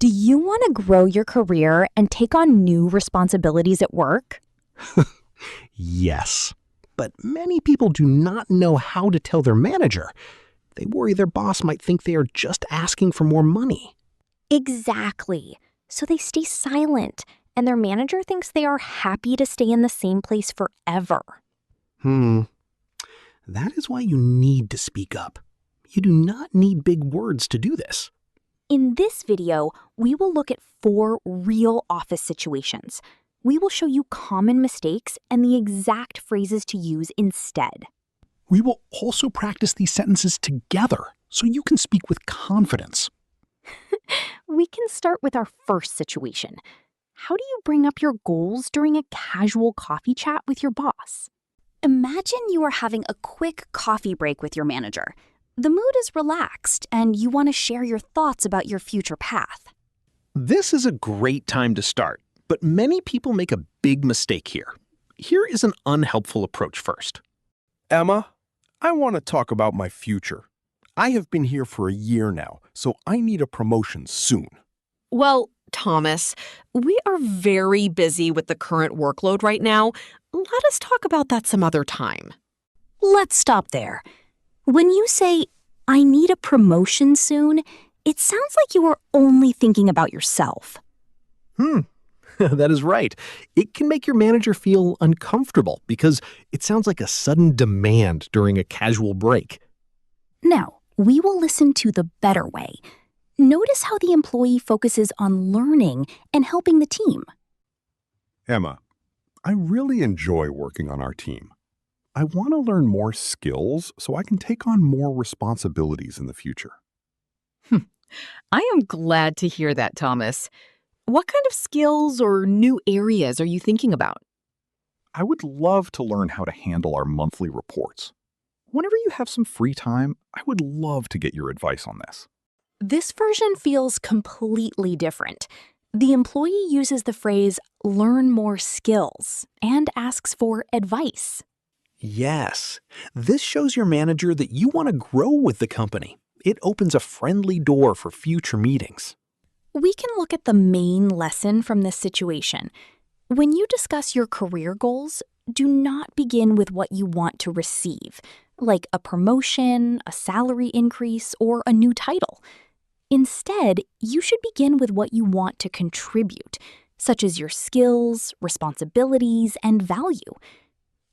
Do you want to grow your career and take on new responsibilities at work? Yes. But many people do not know how to tell their manager. They worry their boss might think they are just asking for more money. Exactly. So they stay silent, and their manager thinks they are happy to stay in the same place forever. That is why you need to speak up. You do not need big words to do this. In this video, we will look at 4 real office situations. We will show you common mistakes and the exact phrases to use instead. We will also practice these sentences together so you can speak with confidence. We can start with our first situation. How do you bring up your goals during a casual coffee chat with your boss? Imagine you are having a quick coffee break with your manager. The mood is relaxed, and you want to share your thoughts about your future path. This is a great time to start, but many people make a big mistake here. Here is an unhelpful approach first. Emma, I want to talk about my future. I have been here for a year now, so I need a promotion soon. Well, Thomas, we are very busy with the current workload right now. Let us talk about that some other time. Let's stop there. When you say, I need a promotion soon, it sounds like you are only thinking about yourself. That is right. It can make your manager feel uncomfortable because it sounds like a sudden demand during a casual break. Now, we will listen to the better way. Notice how the employee focuses on learning and helping the team. Emma, I really enjoy working on our team. I want to learn more skills so I can take on more responsibilities in the future. I am glad to hear that, Thomas. What kind of skills or new areas are you thinking about? I would love to learn how to handle our monthly reports. Whenever you have some free time, I would love to get your advice on this. This version feels completely different. The employee uses the phrase, learn more skills, and asks for advice. Yes, this shows your manager that you want to grow with the company. It opens a friendly door for future meetings. We can look at the main lesson from this situation. When you discuss your career goals, do not begin with what you want to receive, like a promotion, a salary increase, or a new title. Instead, you should begin with what you want to contribute, such as your skills, responsibilities, and value.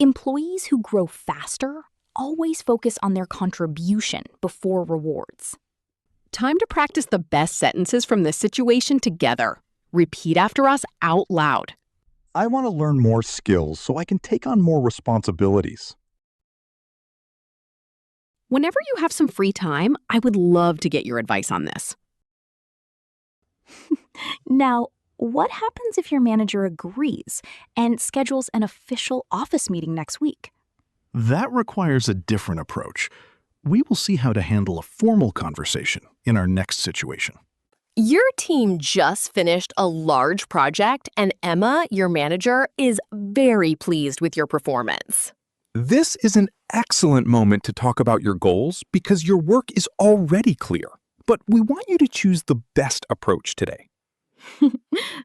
Employees who grow faster always focus on their contribution before rewards. Time to practice the best sentences from this situation together. Repeat after us out loud. I want to learn more skills so I can take on more responsibilities. Whenever you have some free time, I would love to get your advice on this. Now, what happens if your manager agrees and schedules an official office meeting next week? That requires a different approach. We will see how to handle a formal conversation in our next situation. Your team just finished a large project, and Emma, your manager, is very pleased with your performance. This is an excellent moment to talk about your goals because your work is already clear. But we want you to choose the best approach today.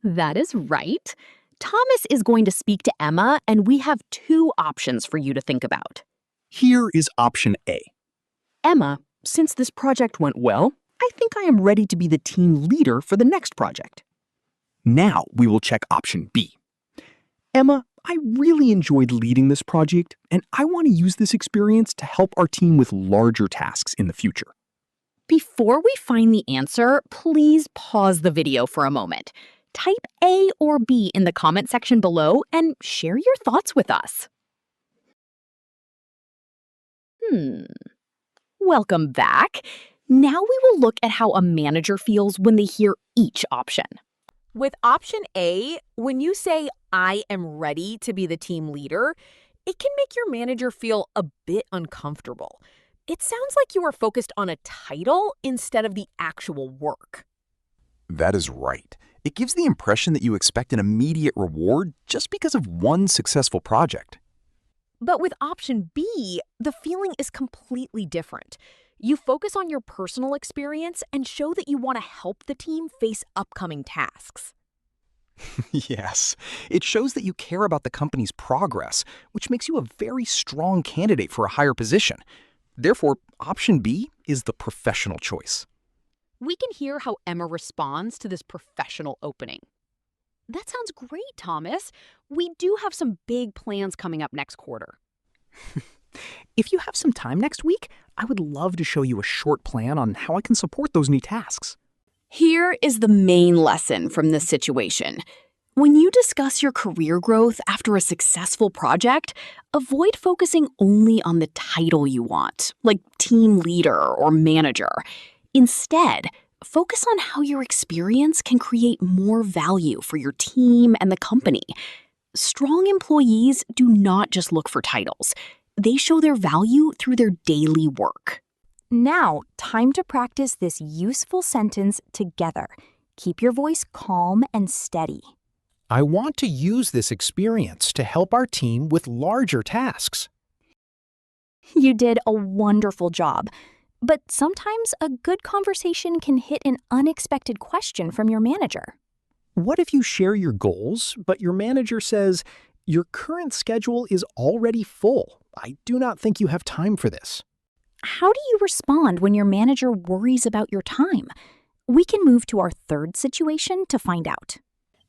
That is right. Thomas is going to speak to Emma, and we have 2 options for you to think about. Here is option A. Emma, since this project went well, I think I am ready to be the team leader for the next project. Now we will check option B. Emma, I really enjoyed leading this project, and I want to use this experience to help our team with larger tasks in the future. Before we find the answer, please pause the video for a moment. Type A or B in the comment section below and share your thoughts with us. Welcome back. Now we will look at how a manager feels when they hear each option. With option A, when you say, I am ready to be the team leader, it can make your manager feel a bit uncomfortable. It sounds like you are focused on a title instead of the actual work. That is right. It gives the impression that you expect an immediate reward just because of one successful project. But with option B, the feeling is completely different. You focus on your personal experience and show that you want to help the team face upcoming tasks. Yes, it shows that you care about the company's progress, which makes you a very strong candidate for a higher position. Therefore, option B is the professional choice. We can hear how Emma responds to this professional opening. That sounds great, Thomas. We do have some big plans coming up next quarter. If you have some time next week, I would love to show you a short plan on how I can support those new tasks. Here is the main lesson from this situation. When you discuss your career growth after a successful project, avoid focusing only on the title you want, like team leader or manager. Instead, focus on how your experience can create more value for your team and the company. Strong employees do not just look for titles. They show their value through their daily work. Now, time to practice this useful sentence together. Keep your voice calm and steady. I want to use this experience to help our team with larger tasks. You did a wonderful job. But sometimes a good conversation can hit an unexpected question from your manager. What if you share your goals, but your manager says, "Your current schedule is already full. I do not think you have time for this." How do you respond when your manager worries about your time? We can move to our third situation to find out.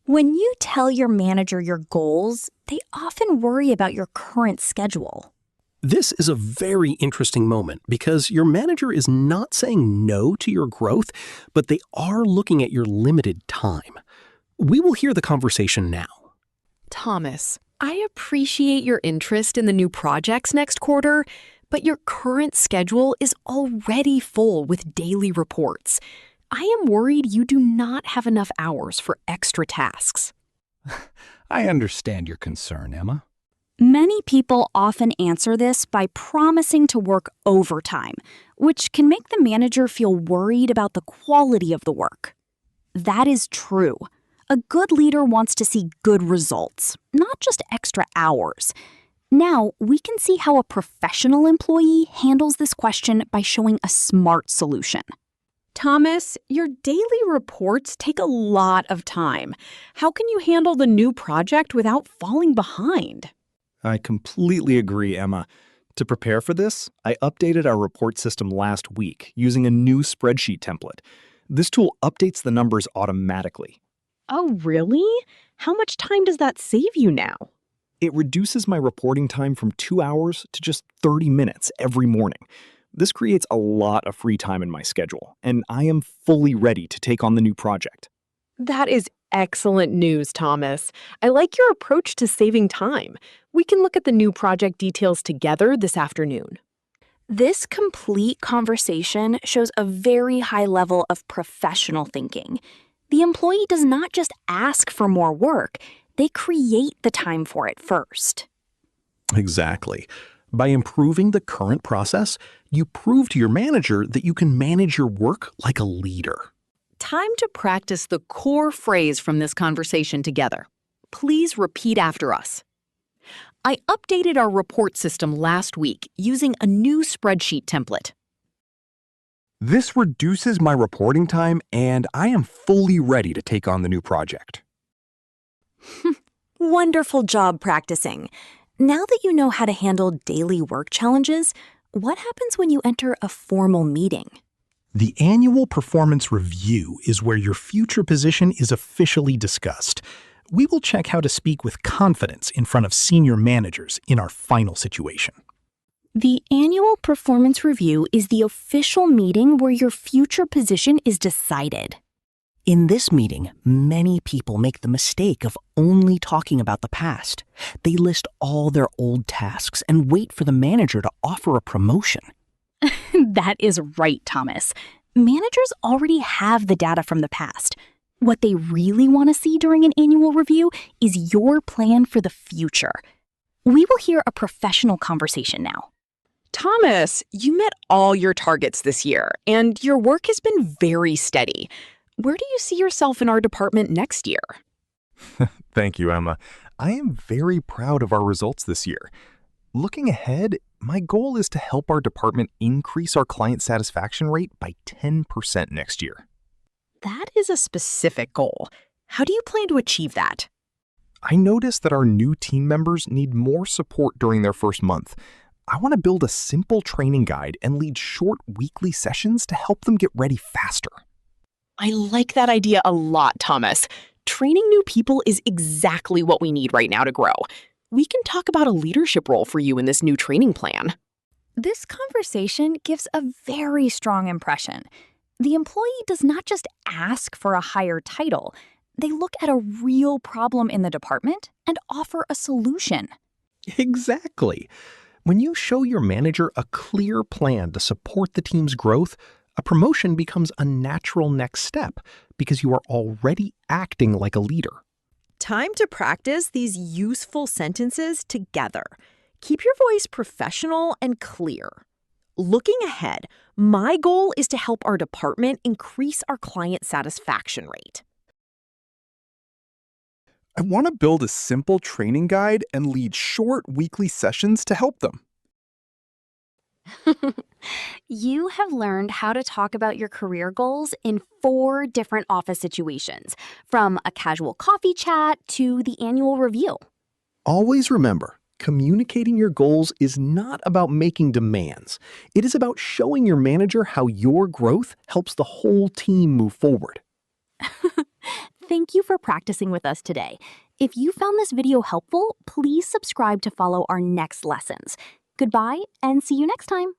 When you tell your manager your goals, they often worry about your current schedule. This is a very interesting moment because your manager is not saying no to your growth, but they are looking at your limited time. We will hear the conversation now. Thomas, I appreciate your interest in the new projects next quarter, but your current schedule is already full with daily reports. I am worried you do not have enough hours for extra tasks. I understand your concern, Emma. Many people often answer this by promising to work overtime, which can make the manager feel worried about the quality of the work. That is true. A good leader wants to see good results, not just extra hours. Now, we can see how a professional employee handles this question by showing a smart solution. Thomas, your daily reports take a lot of time. How can you handle the new project without falling behind? I completely agree, Emma. To prepare for this, I updated our report system last week using a new spreadsheet template. This tool updates the numbers automatically. Oh, really? How much time does that save you now? It reduces my reporting time from 2 hours to just 30 minutes every morning. This creates a lot of free time in my schedule, and I am fully ready to take on the new project. That is excellent news, Thomas. I like your approach to saving time. We can look at the new project details together this afternoon. This complete conversation shows a very high level of professional thinking. The employee does not just ask for more work, they create the time for it first. Exactly. By improving the current process, you prove to your manager that you can manage your work like a leader. Time to practice the core phrase from this conversation together. Please repeat after us. I updated our report system last week using a new spreadsheet template. This reduces my reporting time, and I am fully ready to take on the new project. Wonderful job practicing. Now that you know how to handle daily work challenges, what happens when you enter a formal meeting? The annual performance review is where your future position is officially discussed. We will check how to speak with confidence in front of senior managers in our final situation. The annual performance review is the official meeting where your future position is decided. In this meeting, many people make the mistake of only talking about the past. They list all their old tasks and wait for the manager to offer a promotion. That is right, Thomas. Managers already have the data from the past. What they really want to see during an annual review is your plan for the future. We will hear a professional conversation now. Thomas, you met all your targets this year, and your work has been very steady. Where do you see yourself in our department next year? Thank you, Emma. I am very proud of our results this year. Looking ahead, My goal is to help our department increase our client satisfaction rate by 10% next year. That is a specific goal. How do you plan to achieve that? I noticed that our new team members need more support during their first month. I want to build a simple training guide and lead short weekly sessions to help them get ready faster. I like that idea a lot, Thomas. Training new people is exactly what we need right now to grow. We can talk about a leadership role for you in this new training plan. This conversation gives a very strong impression. The employee does not just ask for a higher title, they look at a real problem in the department and offer a solution. Exactly. When you show your manager a clear plan to support the team's growth, a promotion becomes a natural next step because you are already acting like a leader. Time to practice these useful sentences together. Keep your voice professional and clear. Looking ahead, my goal is to help our department increase our client satisfaction rate. I want to build a simple training guide and lead short weekly sessions to help them. You have learned how to talk about your career goals in 4 different office situations, from a casual coffee chat to the annual review. Always remember, communicating your goals is not about making demands. It is about showing your manager how your growth helps the whole team move forward. Thank you for practicing with us today. If you found this video helpful, please subscribe to follow our next lessons. Goodbye, and see you next time.